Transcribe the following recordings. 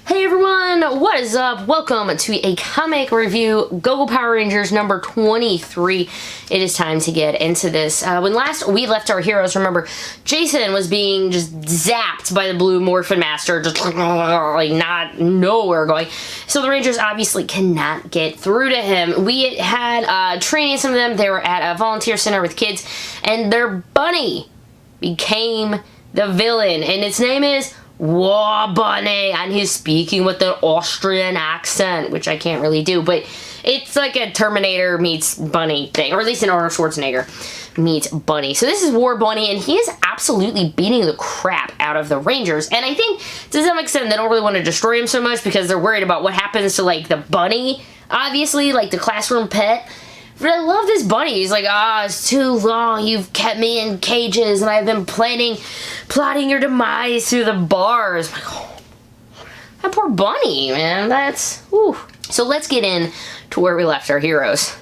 Hey everyone, what is up? Welcome to a comic review, Go-Go Power Rangers number 23. It is time to get into this. When last we left our heroes, remember, Jason was being just zapped by the blue Morphin Master, just like not nowhere going. So the Rangers obviously cannot get through to him. We had training some of them. They were at a volunteer center with kids, and their bunny became the villain, and its name is Warbunny, and he's speaking with an Austrian accent, which I can't really do, but it's like a Terminator meets Bunny thing, or at least an Arnold Schwarzenegger meets Bunny. So this is Warbunny, and he is absolutely beating the crap out of the Rangers, and I think to some extent they don't really want to destroy him so much because they're worried about what happens to, like, the bunny, obviously, like the classroom pet. But I love this bunny. He's like, it's too long. You've kept me in cages, and I've been plotting your demise through the bars. I'm like, oh, that poor bunny, man. That's, whew. So let's get in to where we left our heroes.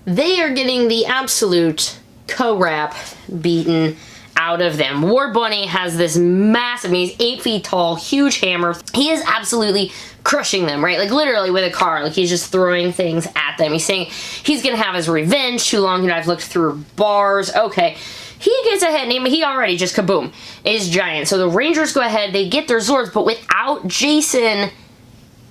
They are getting the absolute co-wrap beaten out of them. Warbunny has this massive, I mean, he's 8 feet tall, huge hammer. He is absolutely crushing them, right? Like literally with a car. Like he's just throwing things at them. He's saying he's gonna have his revenge. Too long, you know, I've looked through bars. Okay. He gets ahead, and he already just kaboom is giant. So the Rangers go ahead, they get their Zords, but without Jason,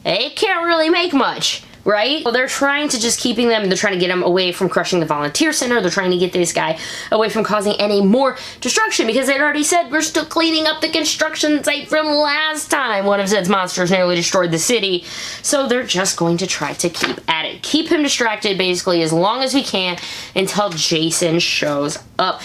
they can't really make much. Right? Well, they're trying to just keeping them, they're trying to get him away from crushing the volunteer center, they're trying to get this guy away from causing any more destruction, because they'd already said we're still cleaning up the construction site from last time one of Zed's monsters nearly destroyed the city. So they're just going to try to keep at it. Keep him distracted, basically, as long as we can until Jason shows up.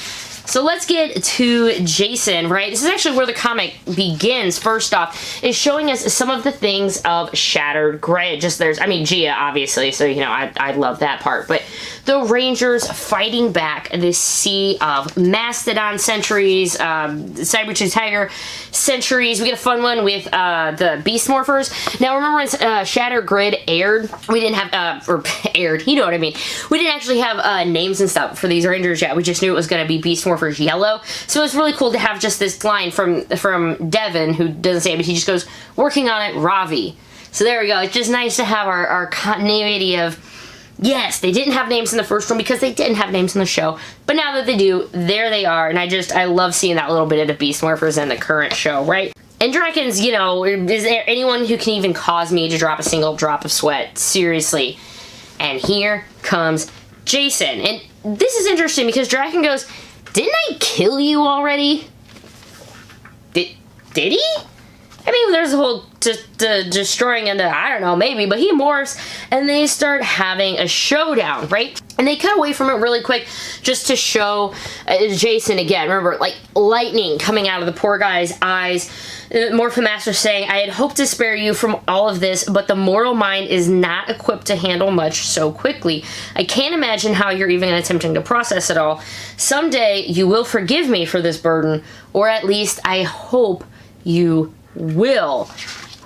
So let's get to Jason, right? This is actually where the comic begins. First off, is showing us some of the things of Shattered Grid. Just there's, I mean, Gia, obviously, so, you know, I love that part. But the Rangers fighting back this sea of Mastodon sentries, Cyber Tiger sentries. We get a fun one with the Beast Morphers. Now, remember when Shattered Grid aired? We didn't have, or aired, you know what I mean. We didn't actually have names and stuff for these Rangers yet. We just knew it was going to be Beast Morphers Yellow. So it's really cool to have just this line from Devin, who doesn't say it, but he just goes, working on it, Ravi. So there we go. It's just nice to have our continuity of, yes, they didn't have names in the first one because they didn't have names in the show, but now that they do, there they are, and I love seeing that little bit of the Beast Morphers in the current show, right? And Drakens, you know, is there anyone who can even cause me to drop a single drop of sweat? Seriously. And here comes Jason. And this is interesting because Draken goes, didn't I kill you already? Did he? I mean, there's a whole destroying and I don't know, maybe, but he morphs and they start having a showdown, right? And they cut away from it really quick just to show Jason again. Remember, like lightning coming out of the poor guy's eyes. Morphin Master saying, I had hoped to spare you from all of this, but the mortal mind is not equipped to handle much so quickly. I can't imagine how you're even attempting to process it all. Someday you will forgive me for this burden, or at least I hope you will.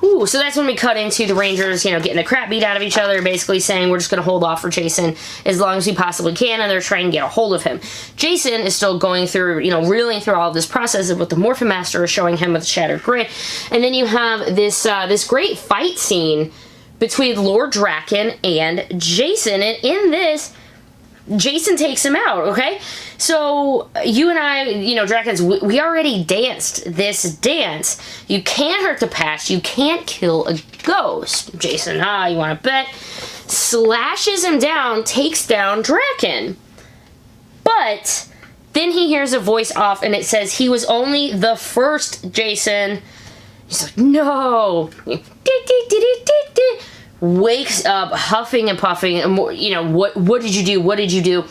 Ooh, so that's when we cut into the Rangers, you know, getting the crap beat out of each other, basically saying we're just going to hold off for Jason as long as we possibly can, and they're trying to get a hold of him. Jason is still going through, you know, reeling through all of this process of what the Morphin Master is showing him with the Shattered Grid, and then you have this this great fight scene between Lord Draken and Jason, and in this, Jason takes him out, okay? So, you and I, you know, Drakens, we already danced this dance. You can't hurt the past. You can't kill a ghost. Jason, you want to bet? Slashes him down, takes down Draken. But then he hears a voice off, and it says, he was only the first Jason. He's like, no. Wakes up huffing and puffing, and you know, what did you do? What did you do?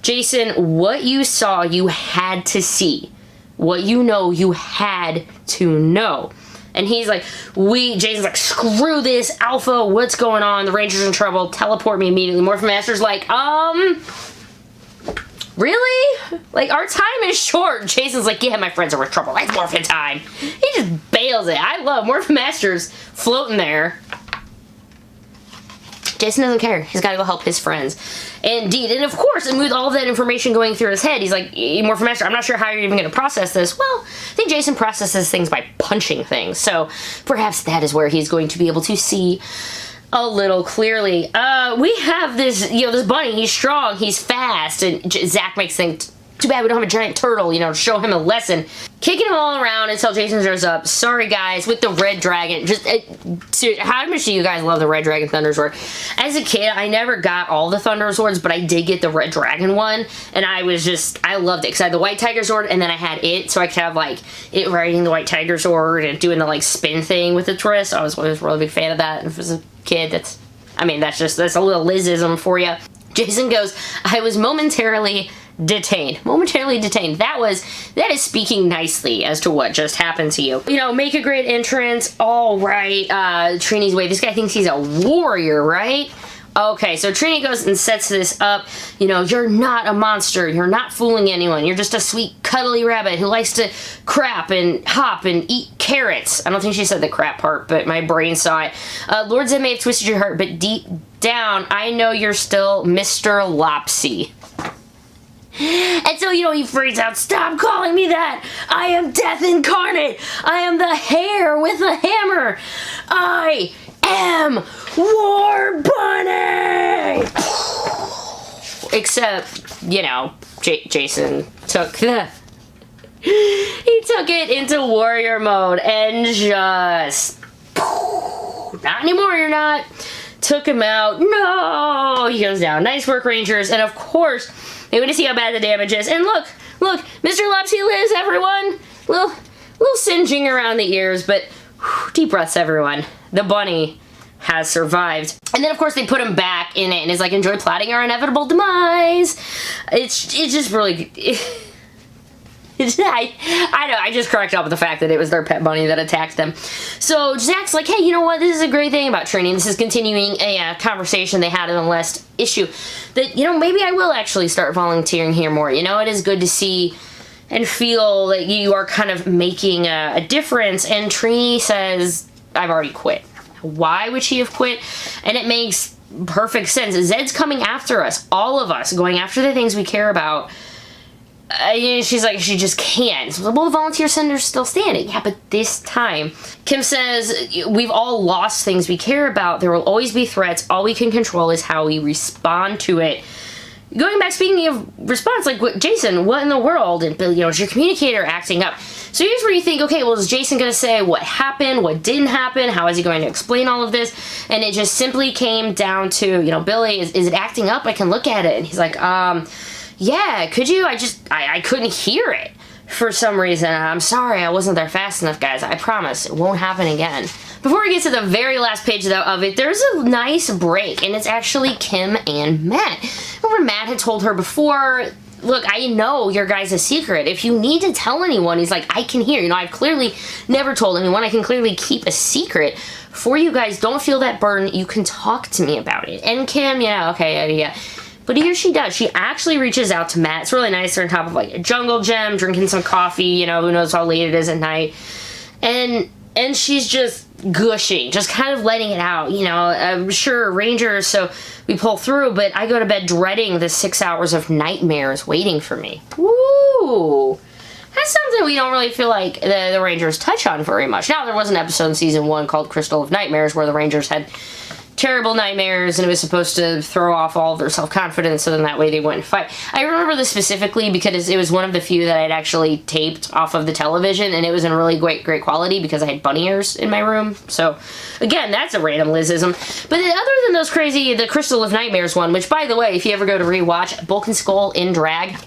Jason, what you saw, you had to see. What you know, you had to know. And he's like, Jason's like, screw this, Alpha, what's going on? The Ranger's in trouble, teleport me immediately. Morphin Master's like, really? Like, our time is short. Jason's like, yeah, my friends are in trouble. It's Morphin time. He just bails it. I love Morphin Master's floating there. Jason doesn't care. He's got to go help his friends. Indeed. And of course, and with all of that information going through his head, he's like, Morphin Master, I'm not sure how you're even going to process this. Well, I think Jason processes things by punching things. So perhaps that is where he's going to be able to see a little clearly. We have this, this bunny. He's strong. He's fast. And Zach makes things... Too bad we don't have a giant turtle, to show him a lesson. Kicking him all around until Jason shows up. Sorry, guys, with the red dragon. How much do you guys love the red dragon thunder sword? As a kid, I never got all the thunder swords, but I did get the red dragon one, and I loved it, because I had the white tiger sword, and then I had it, so I could have, it riding the white tiger sword and doing the, spin thing with the twist. I was always a really big fan of that, and as a kid, that's a little Lizism for you. Jason goes, I was momentarily detained. Momentarily detained. That is speaking nicely as to what just happened to you. Make a great entrance. All right. Trini's way. This guy thinks he's a warrior, right? Okay, so Trini goes and sets this up. You're not a monster. You're not fooling anyone. You're just a sweet, cuddly rabbit who likes to crap and hop and eat carrots. I don't think she said the crap part, but my brain saw it. Lord Zed may have twisted your heart, but deep down, I know you're still Mr. Lopsy. And so, he freaks out. Stop calling me that! I am death incarnate! I am the hare with a hammer! I am Warbunny! Except, Jason took he took it into warrior mode and just... Not anymore, you're not. Took him out. No! He goes down. Nice work, Rangers. And of course... They want to see how bad the damage is. And look, Mr. Lopsy lives, everyone. Little singeing around the ears, but whew, deep breaths, everyone. The bunny has survived. And then, of course, they put him back in it and is like, enjoy plotting our inevitable demise. It's just really... I know, I just cracked up with the fact that it was their pet bunny that attacked them. So Zach's like, hey, you know what? This is a great thing about training. This is continuing a conversation they had in the last issue. That, maybe I will actually start volunteering here more. It is good to see and feel that you are kind of making a difference. And Trini says, I've already quit. Why would she have quit? And it makes perfect sense. Zed's coming after us. All of us going after the things we care about. She's like, she just can't. Well, the volunteer center's still standing. Yeah, but this time. Kim says, we've all lost things we care about. There will always be threats. All we can control is how we respond to it. Going back, speaking of response, Jason, what in the world? And Bill, is your communicator acting up? So here's where you think, okay, well, is Jason going to say what happened, what didn't happen? How is he going to explain all of this? And it just simply came down to, Billy, is it acting up? I can look at it. And he's like, yeah, could you? I couldn't hear it for some reason. I'm sorry I wasn't there fast enough, guys. I promise it won't happen again. Before we get to the very last page of it, there's a nice break, and it's actually Kim and Matt. Remember Matt had told her before, look, I know your guys' secret. If you need to tell anyone, he's like, I can hear. I've clearly never told anyone. I can clearly keep a secret for you guys. Don't feel that burden. You can talk to me about it. And Kim, yeah, okay, yeah. But here she does. She actually reaches out to Matt. It's really nice. They're on top of a jungle gym, drinking some coffee, who knows how late it is at night. And she's just gushing, just kind of letting it out. I'm sure Rangers, so we pull through, but I go to bed dreading the 6 hours of nightmares waiting for me. Woo! That's something we don't really feel like the Rangers touch on very much. Now, there was an episode in season 1 called Crystal of Nightmares where the Rangers had terrible nightmares, and it was supposed to throw off all of their self-confidence, so then that way they wouldn't fight. I remember this specifically because it was one of the few that I'd actually taped off of the television, and it was in really great quality because I had bunny ears in my room. So, again, that's a random Lizism. But other than those crazy, the Crystal of Nightmares one, which, by the way, if you ever go to rewatch, Bulk and Skull in drag,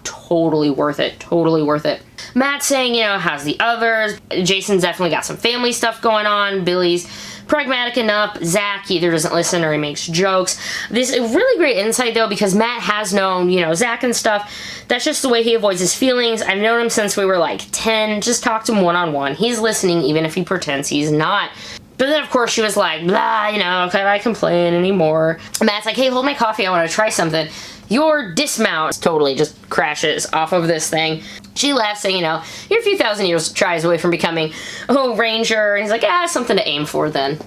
totally worth it. Totally worth it. Matt saying, how's the others? Jason's definitely got some family stuff going on. Billy's pragmatic enough. Zach either doesn't listen or he makes jokes. This is really great insight, though, because Matt has known, Zach and stuff. That's just the way he avoids his feelings. I've known him since we were, 10. Just talk to him one-on-one. He's listening, even if he pretends he's not. But then, of course, she was like, blah, can I complain anymore? Matt's like, hey, hold my coffee. I want to try something. Your dismount totally just crashes off of this thing. She laughs, saying, you're a few thousand years tries away from becoming, Ranger. And he's like, something to aim for then.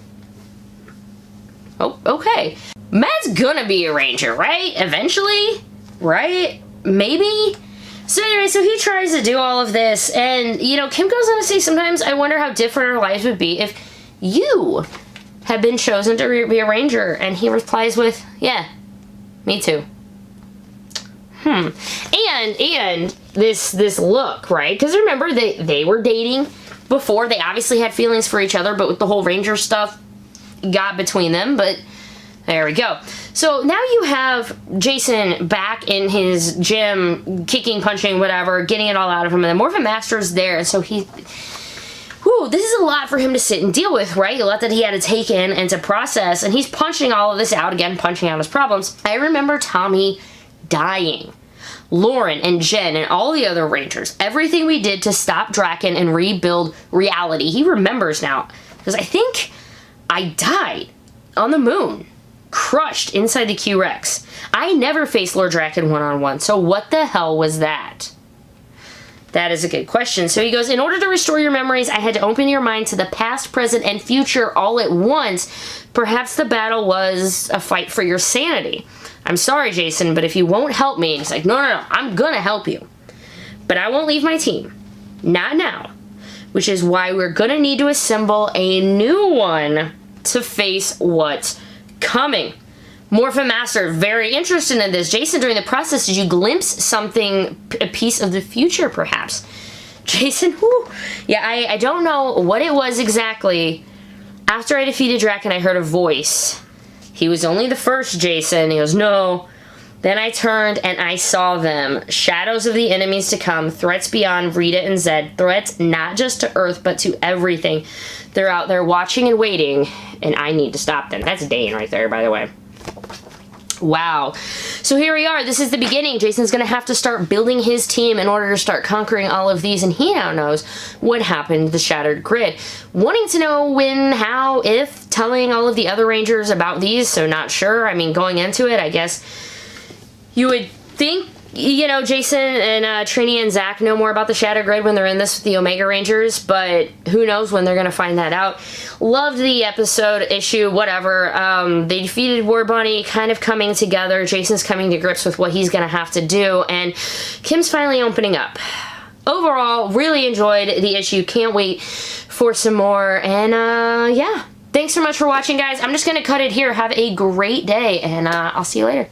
Oh, okay. Matt's gonna be a ranger, right? Eventually? Right? Maybe? So anyway, so he tries to do all of this, and, you know, Kim goes on to say, sometimes I wonder how different our lives would be if you had been chosen to be a ranger. And he replies with, yeah, me too. And this look, right? Because remember, they were dating before. They obviously had feelings for each other, but with the whole ranger stuff got between them, but there we go. So now you have Jason back in his gym, kicking, punching, whatever, getting it all out of him, and then Morphin Master's there, and so this is a lot for him to sit and deal with, right? A lot that he had to take in and to process, and he's punching all of this out, again, punching out his problems. I remember Tommy dying. Lauren and Jen and all the other Rangers, everything we did to stop Draken and rebuild reality. He remembers now, because I think I died on the moon, crushed inside the Q-Rex. I never faced Lord Draken one-on-one, so what the hell was that? That is a good question. So he goes, in order to restore your memories, I had to open your mind to the past, present, and future all at once. Perhaps the battle was a fight for your sanity. I'm sorry, Jason, but if you won't help me, he's like, no, I'm gonna help you. But I won't leave my team. Not now. Which is why we're gonna need to assemble a new one to face what's coming. Morphin Master, very interested in this. Jason, during the process, did you glimpse something, a piece of the future, perhaps? Jason, whew. Yeah, I don't know what it was exactly. After I defeated Draken, I heard a voice. He was only the first, Jason. He goes, no. Then I turned and I saw them. Shadows of the enemies to come. Threats beyond Rita and Zed. Threats not just to Earth, but to everything. They're out there watching and waiting, and I need to stop them. That's Dane right there, by the way. Wow. So here we are. This is the beginning. Jason's going to have to start building his team in order to start conquering all of these, and he now knows what happened to the Shattered Grid. Wanting to know when, how, if, telling all of the other Rangers about these, so not sure. I mean, going into it, I guess you would think, you know, Jason and Trini and Zach know more about the Shattered Grid when they're in this with the Omega Rangers, but who knows when they're going to find that out. Loved the episode, issue, whatever. They defeated Warbunny, kind of coming together. Jason's coming to grips with what he's going to have to do, and Kim's finally opening up. Overall, really enjoyed the issue. Can't wait for some more, and yeah. Thanks so much for watching, guys. I'm just going to cut it here. Have a great day, and I'll see you later.